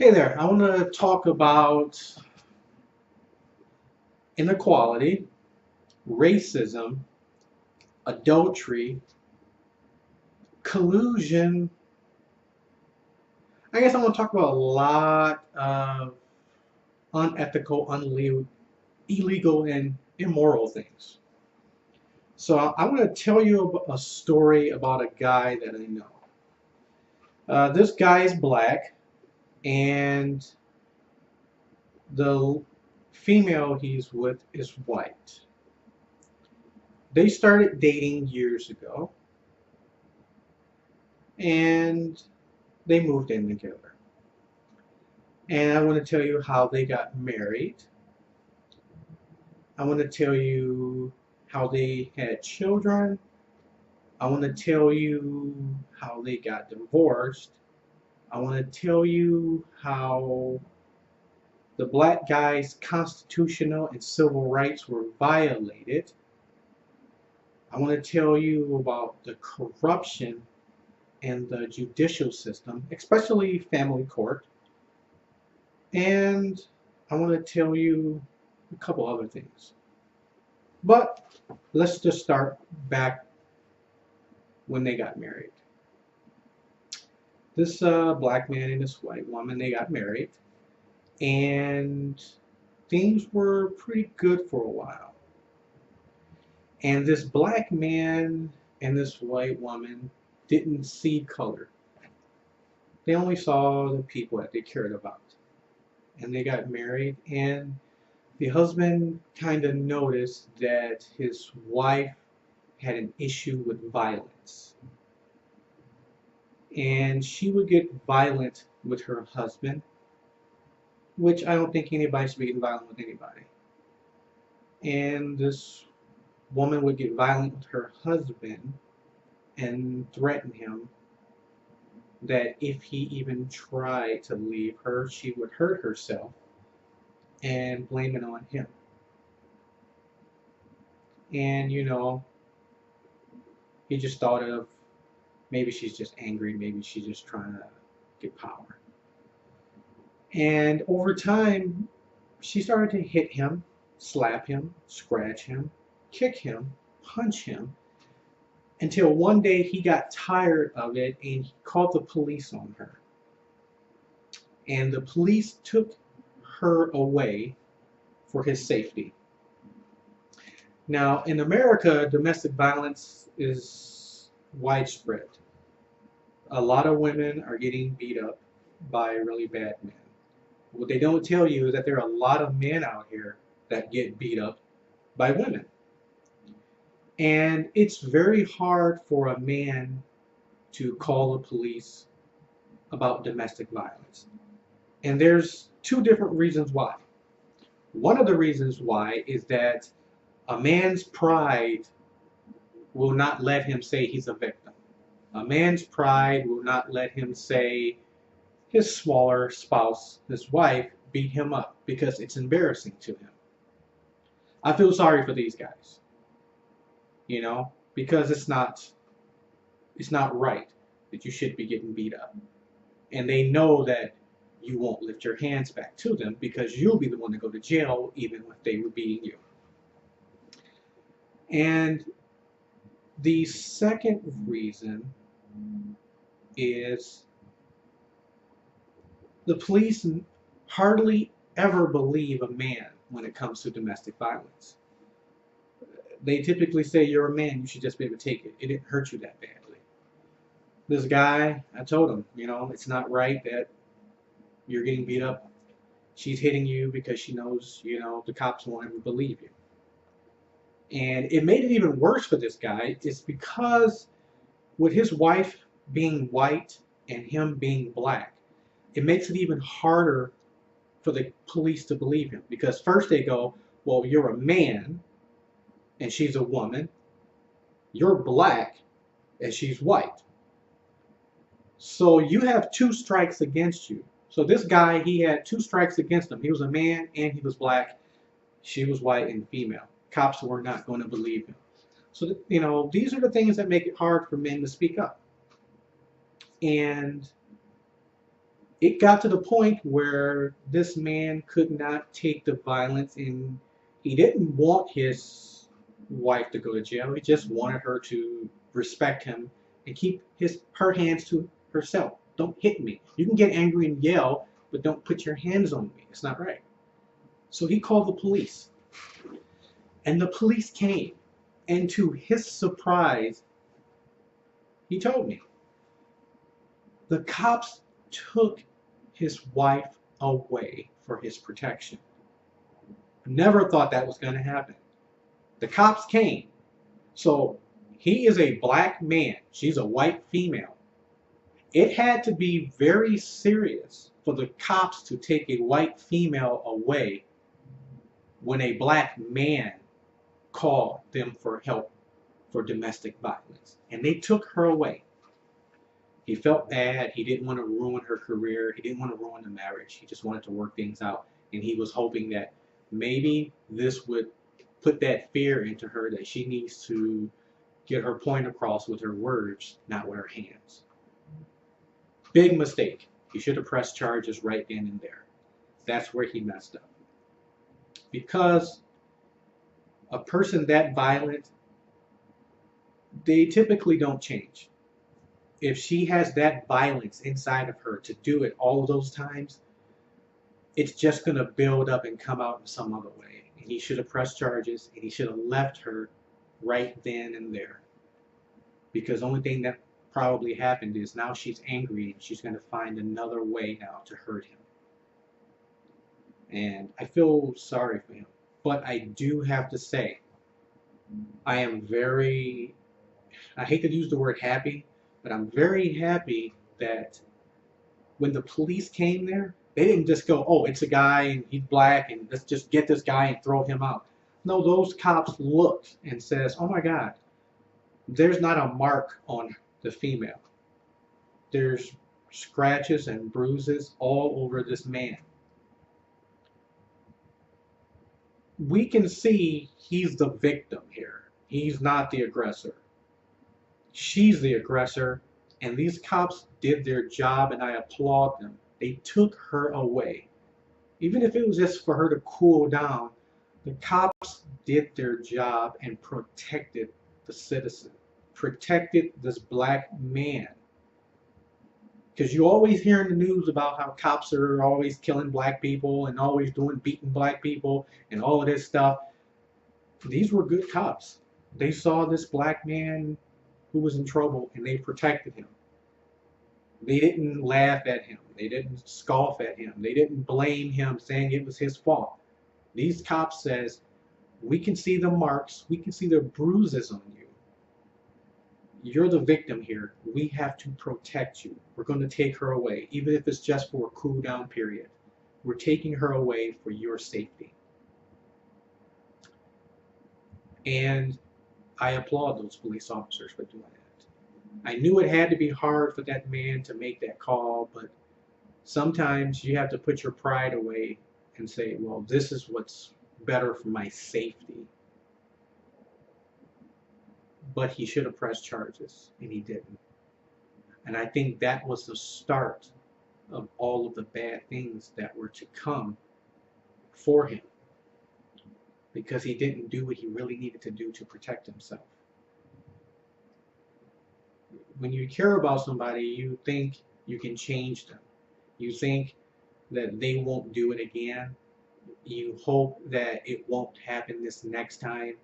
Hey there, I want to talk about inequality, racism, adultery, collusion. I guess I want to talk about a lot of unethical, illegal, and immoral things. So I want to tell you a story about a guy that I know. This guy is black, and the female he's with is white. They started dating years ago, and they moved in together. And I want to tell you how they got married. I want to tell you how they had children. I want to tell you how they got divorced. I want to tell you how the black guy's constitutional and civil rights were violated. I want to tell you about the corruption in the judicial system, especially family court. And I want to tell you a couple other things. But let's just start back when they got married. This black man and this white woman, they got married, and things were pretty good for a while. And this black man and this white woman didn't see color. They only saw the people that they cared about. And they got married, and the husband kind of noticed that his wife had an issue with violence. And she would get violent with her husband, which I don't think anybody should be getting violent with anybody. And this woman would get violent with her husband and threaten him that if he even tried to leave her, she would hurt herself and blame it on him. And he just thought of maybe she's just angry, maybe she's just trying to get power. And over time, she started to hit him, slap him, scratch him, kick him, punch him, until one day he got tired of it and he called the police on her. And the police took her away for his safety. Now, in America, domestic violence is widespread. A lot of women are getting beat up by really bad men. What they don't tell you is that there are a lot of men out here that get beat up by women. And it's very hard for a man to call the police about domestic violence. And there's two different reasons why. One of the reasons why is that a man's pride will not let him say he's a victim. A man's pride will not let him say his smaller spouse, his wife, beat him up because it's embarrassing to him. I feel sorry for these guys, because it's not right that you should be getting beat up. And they know that you won't lift your hands back to them because you'll be the one to go to jail even if they were beating you. And the second reason is the police hardly ever believe a man when it comes to domestic violence. They typically say, you're a man, you should just be able to take it. It didn't hurt you that badly. This guy, I told him, it's not right that you're getting beat up. She's hitting you because she knows, the cops won't ever believe you. And it made it even worse for this guy. It's because with his wife being white and him being black, it makes it even harder for the police to believe him. Because first they go, well, you're a man and she's a woman. You're black and she's white. So you have two strikes against you. So this guy, he had two strikes against him. He was a man and he was black. She was white and female. Cops were not going to believe him. So, these are the things that make it hard for men to speak up. And It got to the point where this man could not take the violence, and he didn't want his wife to go to jail. He just wanted her to respect him and keep her hands to herself. Don't hit me. You can get angry and yell, but don't put your hands on me. It's not right. So he called the police, and the police came. And to his surprise, he told me the cops took his wife away for his protection. Never thought that was going to happen. The cops came. So he is a black man. She's a white female. It had to be very serious for the cops to take a white female away when a black man called them for help for domestic violence. And they took her away. He felt bad. He didn't want to ruin her career. He didn't want to ruin the marriage. He just wanted to work things out. And he was hoping that maybe this would put that fear into her that she needs to get her point across with her words, not with her hands. Big mistake. He should have pressed charges right then and there. That's where he messed up. Because a person that violent, they typically don't change. If she has that violence inside of her to do it all of those times, it's just going to build up and come out in some other way. And he should have pressed charges, and he should have left her right then and there. Because the only thing that probably happened is now she's angry and she's going to find another way now to hurt him. And I feel sorry for him. But I do have to say, I am very, I hate to use the word happy, but I'm very happy that when the police came there, they didn't just go, oh, it's a guy and he's black and let's just get this guy and throw him out. No, those cops looked and says, oh my God, there's not a mark on the female. There's scratches and bruises all over this man. We can see he's the victim here. He's not the aggressor. She's the aggressor, and these cops did their job, and I applaud them. They took her away. Even if it was just for her to cool down, the cops did their job and protected the citizen, protected this black man. Because you always hear in the news about how cops are always killing black people and always beating black people and all of this stuff. These were good cops. They saw this black man who was in trouble and they protected him. They didn't laugh at him. They didn't scoff at him. They didn't blame him saying it was his fault. These cops says, we can see the marks. We can see the bruises on you. You're the victim here. We have to protect you. We're going to take her away, even if it's just for a cool down period. We're taking her away for your safety. And I applaud those police officers for doing that. I knew it had to be hard for that man to make that call, but sometimes you have to put your pride away and say, well, this is what's better for my safety. But he should have pressed charges, and he didn't. And I think that was the start of all of the bad things that were to come for him, because he didn't do what he really needed to do to protect himself. When you care about somebody, you think you can change them. You think that they won't do it again. You hope that it won't happen this next time,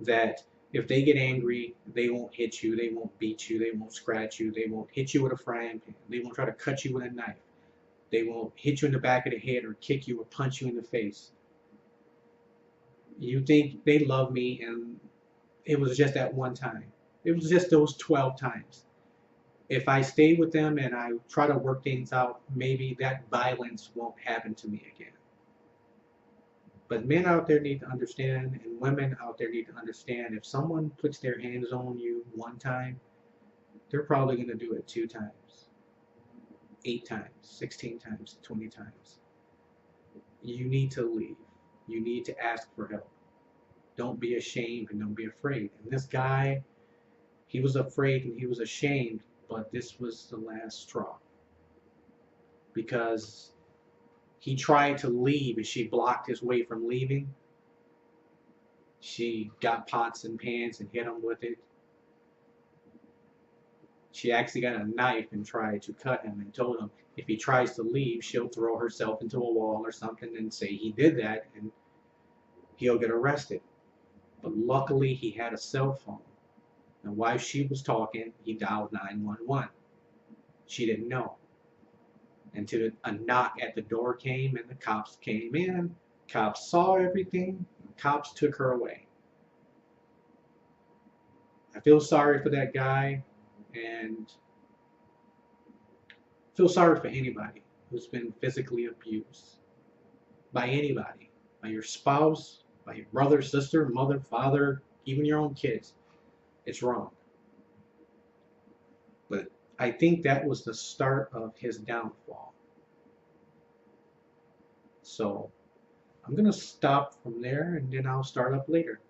that if they get angry, they won't hit you, they won't beat you, they won't scratch you, they won't hit you with a frying pan, they won't try to cut you with a knife, they won't hit you in the back of the head or kick you or punch you in the face. You think they love me, and it was just that one time. It was just those 12 times. If I stay with them and I try to work things out, maybe that violence won't happen to me again. But men out there need to understand, and women out there need to understand, if someone puts their hands on you one time, they're probably going to do it 2 times, 8 times, 16 times, 20 times. You need to leave. You need to ask for help. Don't be ashamed and don't be afraid. And this guy, he was afraid and he was ashamed, but this was the last straw. because he tried to leave and she blocked his way from leaving. She got pots and pans and hit him with it. She actually got a knife and tried to cut him and told him if he tries to leave, she'll throw herself into a wall or something and say he did that and he'll get arrested. But luckily he had a cell phone. And while she was talking, he dialed 911. She didn't know until a knock at the door came and the cops came in. Cops saw everything. Cops took her away. I feel sorry for that guy, and feel sorry for anybody who's been physically abused by anybody, by your spouse, by your brother, sister, mother, father, even your own kids. It's wrong. But I think that was the start of his downfall. So I'm going to stop from there and then I'll start up later.